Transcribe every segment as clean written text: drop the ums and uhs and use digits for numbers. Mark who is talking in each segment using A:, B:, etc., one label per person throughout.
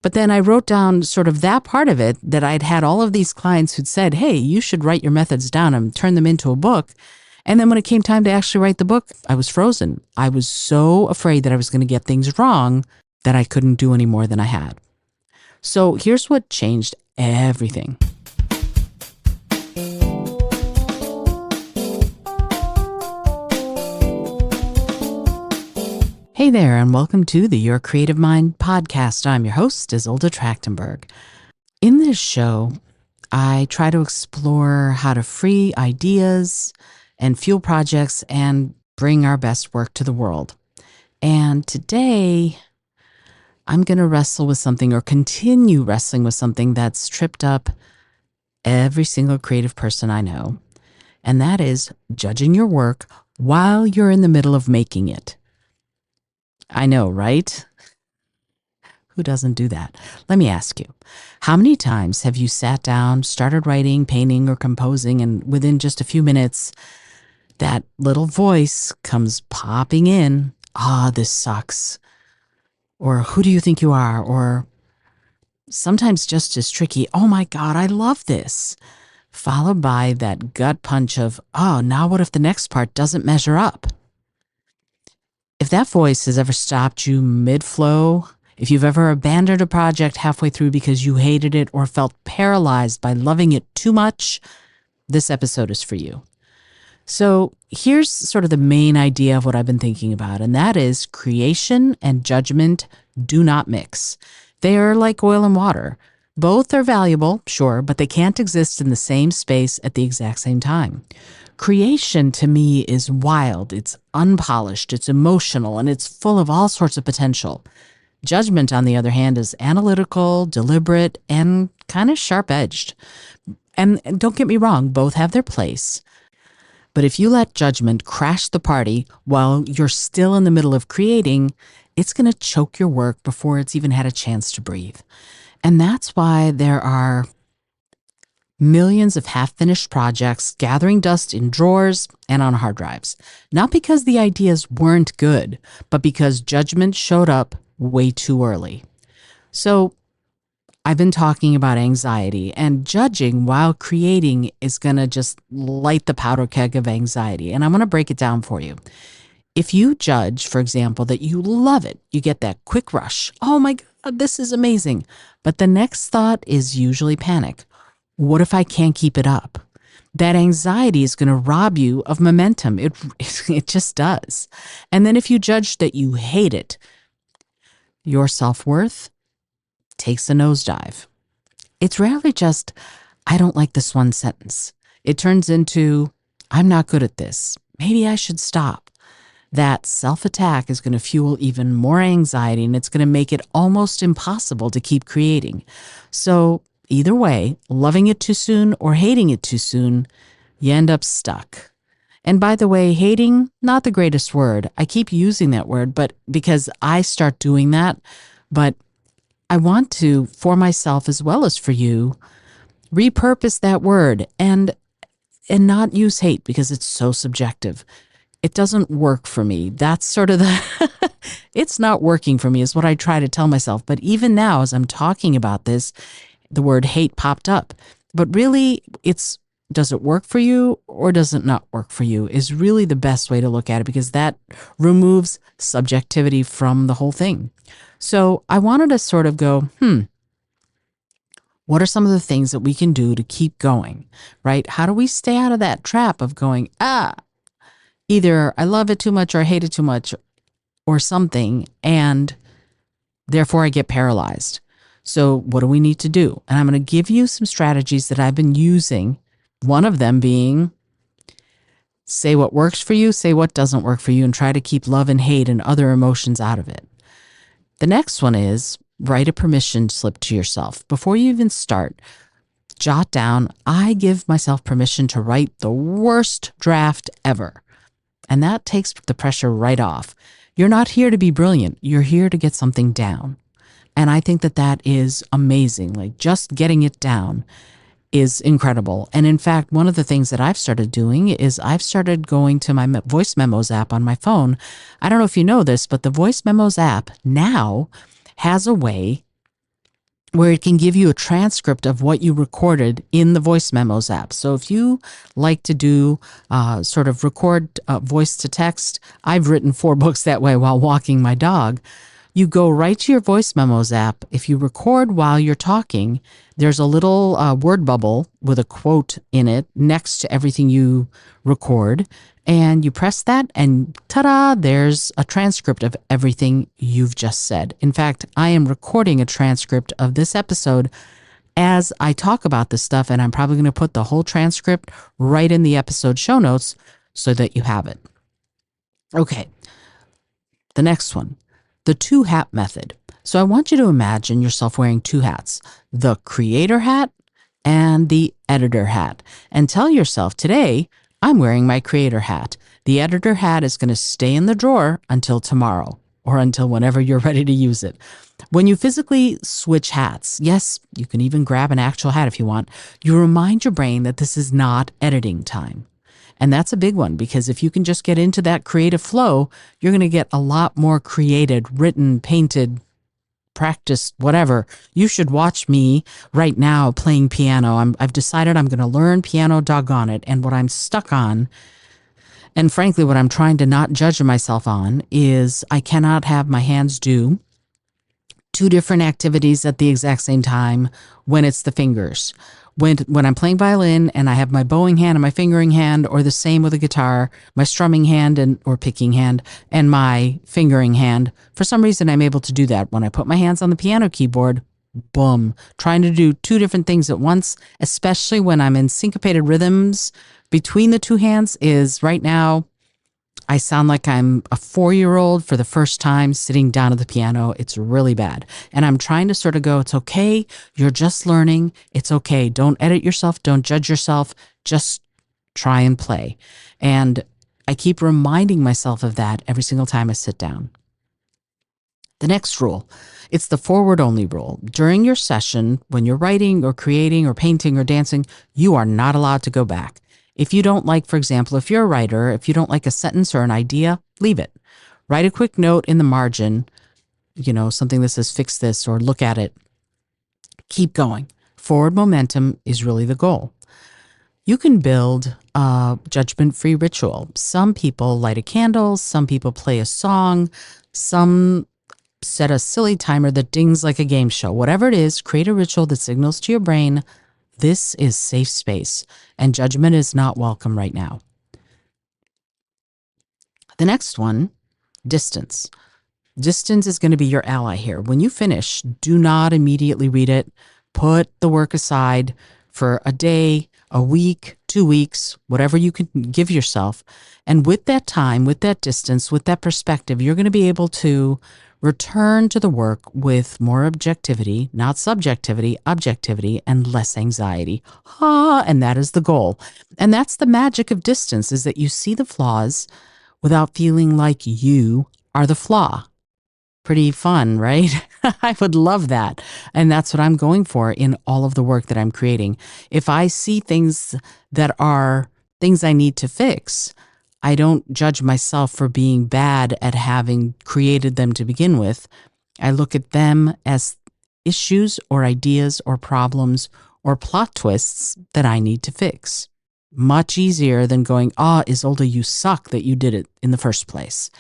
A: But then I wrote down sort of that part of it, that I'd had all of these clients who'd said, hey, you should write your methods down and turn them into a book. And then when it came time to actually write the book, I was frozen. I was so afraid that I was going to get things wrong that I couldn't do any more than I had. So here's what changed everything. Hey there, and welcome to the Your Creative Mind podcast. I'm your host, Izolda Trakhtenberg. In this show, I try to explore how to free ideas and fuel projects and bring our best work to the world. And today, I'm going to wrestle with something, or continue wrestling with something that's tripped up every single creative person I know. And that is judging your work while you're in the middle of making it. I know, right? Who doesn't do that? Let me ask you, how many times have you sat down, started writing, painting, or composing, and within just a few minutes, that little voice comes popping in, this sucks. Or who do you think you are? Or sometimes just as tricky, oh my God, I love this. Followed by that gut punch of, now what if the next part doesn't measure up? If that voice has ever stopped you mid-flow, if you've ever abandoned a project halfway through because you hated it or felt paralyzed by loving it too much, this episode is for you. So here's sort of the main idea of what I've been thinking about, and that is creation and judgment do not mix. They are like oil and water. Both are valuable, sure, but they can't exist in the same space at the exact same time. Creation to me is wild, it's unpolished, it's emotional, and it's full of all sorts of potential. Judgment, on the other hand, is analytical, deliberate, and kind of sharp-edged. And don't get me wrong, both have their place. But if you let judgment crash the party while you're still in the middle of creating, it's going to choke your work before it's even had a chance to breathe. And that's why there are millions of half-finished projects gathering dust in drawers and on hard drives. Not because the ideas weren't good, but because judgment showed up way too early. So I've been talking about anxiety, and judging while creating is going to just light the powder keg of anxiety. And I'm going to break it down for you. If you judge, for example, that you love it, you get that quick rush. Oh my God, this is amazing. But the next thought is usually panic. What if I can't keep it up? That anxiety is going to rob you of momentum. It just does. And then if you judge that you hate it, your self-worth takes a nosedive. It's rarely just, I don't like this one sentence. It turns into, I'm not good at this. Maybe I should stop. That self-attack is going to fuel even more anxiety, and it's going to make it almost impossible to keep creating. So either way, loving it too soon or hating it too soon, you end up stuck. And by the way, hating, not the greatest word. I keep using that word, but because I start doing that, but I want to, for myself as well as for you, repurpose that word and not use hate because it's so subjective. It doesn't work for me. That's sort of the, it's not working for me is what I try to tell myself. But even now, as I'm talking about this, the word hate popped up. But really, does it work for you or does it not work for you is really the best way to look at it, because that removes subjectivity from the whole thing. So I wanted to sort of go, what are some of the things that we can do to keep going, right? How do we stay out of that trap of going, either I love it too much or I hate it too much or something, and therefore I get paralyzed. So what do we need to do? And I'm going to give you some strategies that I've been using. One of them being, say what works for you, say what doesn't work for you, and try to keep love and hate and other emotions out of it. The next one is write a permission slip to yourself. Before you even start, jot down, I give myself permission to write the worst draft ever. And that takes the pressure right off. You're not here to be brilliant. You're here to get something down. And I think that is amazing. Like, just getting it down is incredible. And in fact, one of the things that I've started doing is I've started going to my voice memos app on my phone. I don't know if you know this, but the voice memos app now has a way where it can give you a transcript of what you recorded in the voice memos app. So if you like to do sort of record voice to text, I've written 4 books that way while walking my dog. You go right to your voice memos app. If you record while you're talking, there's a little word bubble with a quote in it next to everything you record. And you press that, and ta-da, there's a transcript of everything you've just said. In fact, I am recording a transcript of this episode as I talk about this stuff, and I'm probably going to put the whole transcript right in the episode show notes so that you have it. Okay, the next one, the 2-hat method. So I want you to imagine yourself wearing 2 hats, the creator hat and the editor hat, and tell yourself, today, I'm wearing my creator hat. The editor hat is going to stay in the drawer until tomorrow or until whenever you're ready to use it. When you physically switch hats, yes, you can even grab an actual hat if you want, you remind your brain that this is not editing time. And that's a big one, because if you can just get into that creative flow, you're going to get a lot more created, written, painted, practiced, whatever. You should watch me right now playing piano. I've decided I'm going to learn piano, doggone it. And what I'm stuck on, and frankly, what I'm trying to not judge myself on, is I cannot have my hands do 2 different activities at the exact same time when it's the fingers. When I'm playing violin and I have my bowing hand and my fingering hand, or the same with a guitar, my strumming hand or picking hand and my fingering hand, for some reason I'm able to do that. When I put my hands on the piano keyboard, boom, trying to do 2 different things at once, especially when I'm in syncopated rhythms between the 2 hands, is right now I sound like I'm a 4-year-old for the first time sitting down at the piano. It's really bad. And I'm trying to sort of go, it's okay. You're just learning. It's okay. Don't edit yourself. Don't judge yourself. Just try and play. And I keep reminding myself of that every single time I sit down. The next rule, it's the forward-only rule. During your session, when you're writing or creating or painting or dancing, you are not allowed to go back. If you don't like, for example, if you're a writer, if you don't like a sentence or an idea, leave it. Write a quick note in the margin, something that says fix this or look at it. Keep going. Forward momentum is really the goal. You can build a judgment-free ritual. Some people light a candle, some people play a song, some set a silly timer that dings like a game show. Whatever it is, create a ritual that signals to your brain, this is safe space, and judgment is not welcome right now. The next one, distance. Distance is going to be your ally here. When you finish, do not immediately read it. Put the work aside for a day, a week, 2 weeks, whatever you can give yourself. And with that time, with that distance, with that perspective, you're going to be able to return to the work with more objectivity, not subjectivity, objectivity, and less anxiety. And that is the goal. And that's the magic of distance, is that you see the flaws without feeling like you are the flaw. Pretty fun, right? I would love that. And that's what I'm going for in all of the work that I'm creating. If I see things that are things I need to fix, I don't judge myself for being bad at having created them to begin with. I look at them as issues or ideas or problems or plot twists that I need to fix. Much easier than going, Izolda, you suck that you did it in the first place.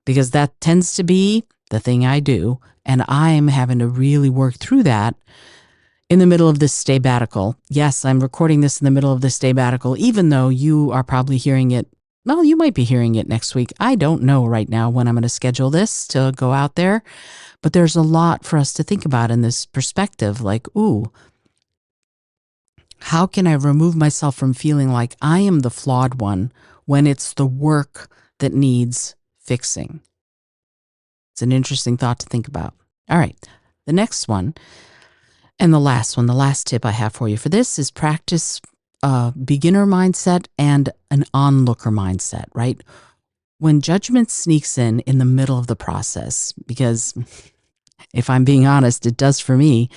A: Because that tends to be the thing I do, and I'm having to really work through that in the middle of this sabbatical. Yes, I'm recording this in the middle of this sabbatical, even though you are probably hearing it. Well, you might be hearing it next week. I don't know right now when I'm going to schedule this to go out there, but there's a lot for us to think about in this perspective. Like, how can I remove myself from feeling like I am the flawed one when it's the work that needs fixing? It's an interesting thought to think about. All right, the next one, and the last one, the last tip I have for you for this is practice a beginner mindset and an onlooker mindset, right? When judgment sneaks in the middle of the process, because if I'm being honest, it does for me,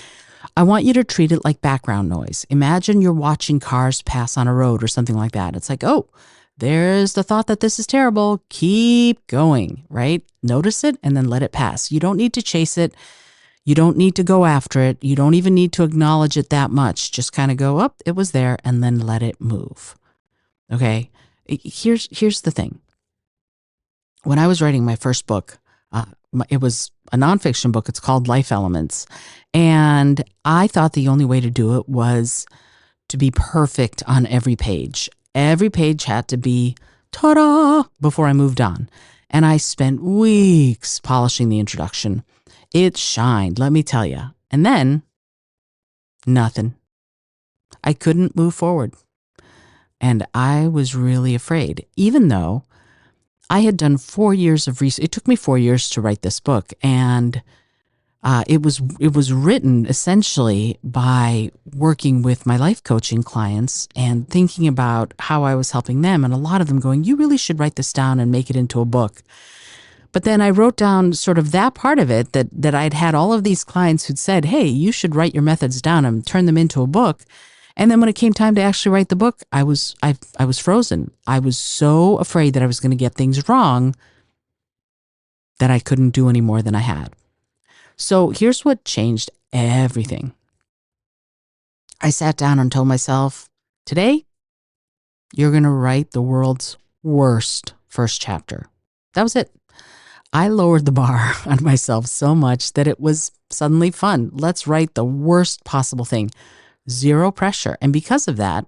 A: I want you to treat it like background noise. Imagine you're watching cars pass on a road or something like that. It's like, there's the thought that this is terrible. Keep going, right? Notice it and then let it pass. You don't need to chase it. You don't need to go after it. You don't even need to acknowledge it that much. Just kind of go, up, it was there, and then let it move. Okay? Here's the thing. When I was writing my first book, it was a nonfiction book. It's called Life Elements. And I thought the only way to do it was to be perfect on every page. Every page had to be ta-da before I moved on. And I spent weeks polishing the introduction. It shined, let me tell you. And then, nothing. I couldn't move forward. And I was really afraid, even though I had done 4 years of research. It took me 4 years to write this book, and it was written essentially by working with my life coaching clients and thinking about how I was helping them, and a lot of them going, "You really should write this down and make it into a book." But then I wrote down sort of that part of it that I'd had all of these clients who'd said, "Hey, you should write your methods down and turn them into a book." And then when it came time to actually write the book, I was frozen. I was so afraid that I was going to get things wrong that I couldn't do any more than I had. So here's what changed everything. I sat down and told myself, today, you're going to write the world's worst first chapter. That was it. I lowered the bar on myself so much that it was suddenly fun. Let's write the worst possible thing. Zero pressure. And because of that,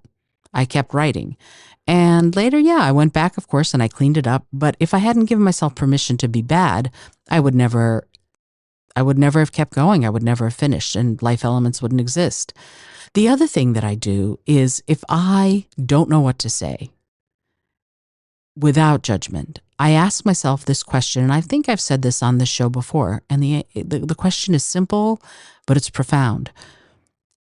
A: I kept writing. And later, I went back, of course, and I cleaned it up. But if I hadn't given myself permission to be bad, I would never have kept going. I would never have finished, and Life Elements wouldn't exist. The other thing that I do is if I don't know what to say, without judgment, I ask myself this question, and I think I've said this on this show before, and the question is simple, but it's profound.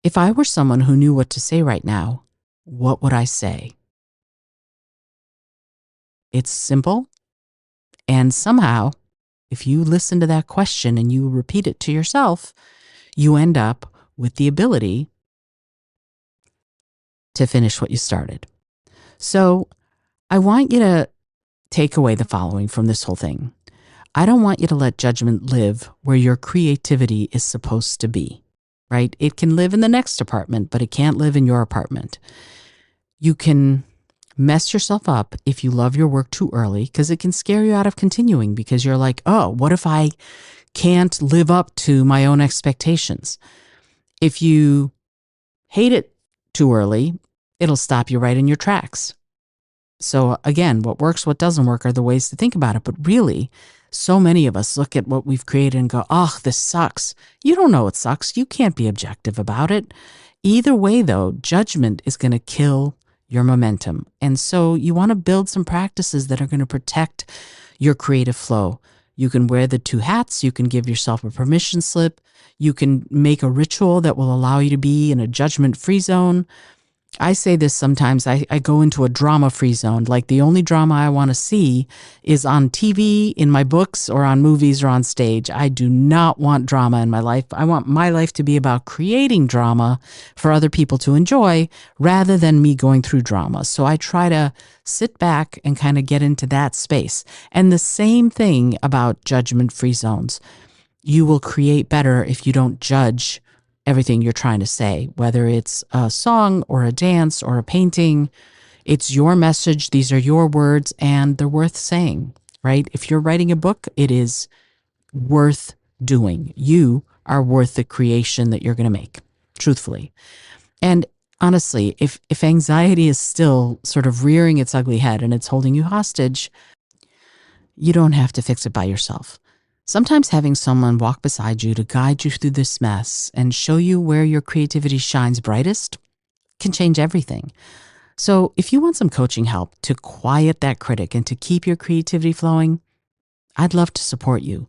A: If I were someone who knew what to say right now, what would I say? It's simple, and somehow, if you listen to that question and you repeat it to yourself, you end up with the ability to finish what you started. So I want you to take away the following from this whole thing. I don't want you to let judgment live where your creativity is supposed to be, right? It can live in the next apartment, but it can't live in your apartment. You can mess yourself up if you love your work too early, because it can scare you out of continuing because you're like, oh, what if I can't live up to my own expectations? If you hate it too early, it'll stop you right in your tracks. So again, what works, what doesn't work are the ways to think about it. But really, so many of us look at what we've created and go, oh, this sucks. You don't know it sucks. You can't be objective about it. Either way, though, judgment is going to kill your momentum. And so you want to build some practices that are going to protect your creative flow. You can wear the two hats. You can give yourself a permission slip. You can make a ritual that will allow you to be in a judgment-free zone. I say this sometimes, I go into a drama-free zone. Like the only drama I want to see is on TV, in my books, or on movies or on stage. I do not want drama in my life. I want my life to be about creating drama for other people to enjoy rather than me going through drama. So I try to sit back and kind of get into that space. And the same thing about judgment-free zones. You will create better if you don't judge everything you're trying to say, whether it's a song or a dance or a painting. It's your message. These are your words, and they're worth saying, right? If you're writing a book, it is worth doing. You are worth the creation that you're going to make, truthfully. And honestly, if anxiety is still sort of rearing its ugly head and it's holding you hostage, you don't have to fix it by yourself. Sometimes having someone walk beside you to guide you through this mess and show you where your creativity shines brightest can change everything. So if you want some coaching help to quiet that critic and to keep your creativity flowing, I'd love to support you.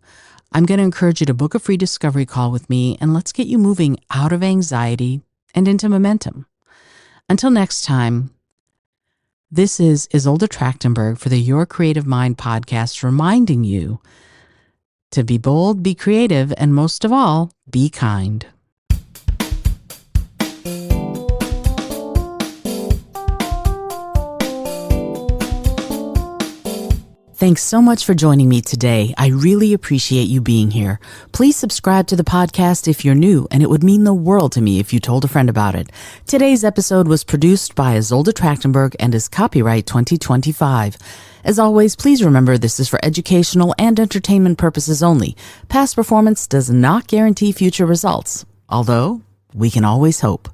A: I'm going to encourage you to book a free discovery call with me, and let's get you moving out of anxiety and into momentum. Until next time, this is Izolda Trakhtenberg for the Your Creative Mind podcast, reminding you to be bold, be creative, and most of all, be kind. Thanks so much for joining me today. I really appreciate you being here. Please subscribe to the podcast if you're new, and it would mean the world to me if you told a friend about it. Today's episode was produced by Izolda Trakhtenberg and is copyright 2025. As always, please remember this is for educational and entertainment purposes only. Past performance does not guarantee future results, although we can always hope.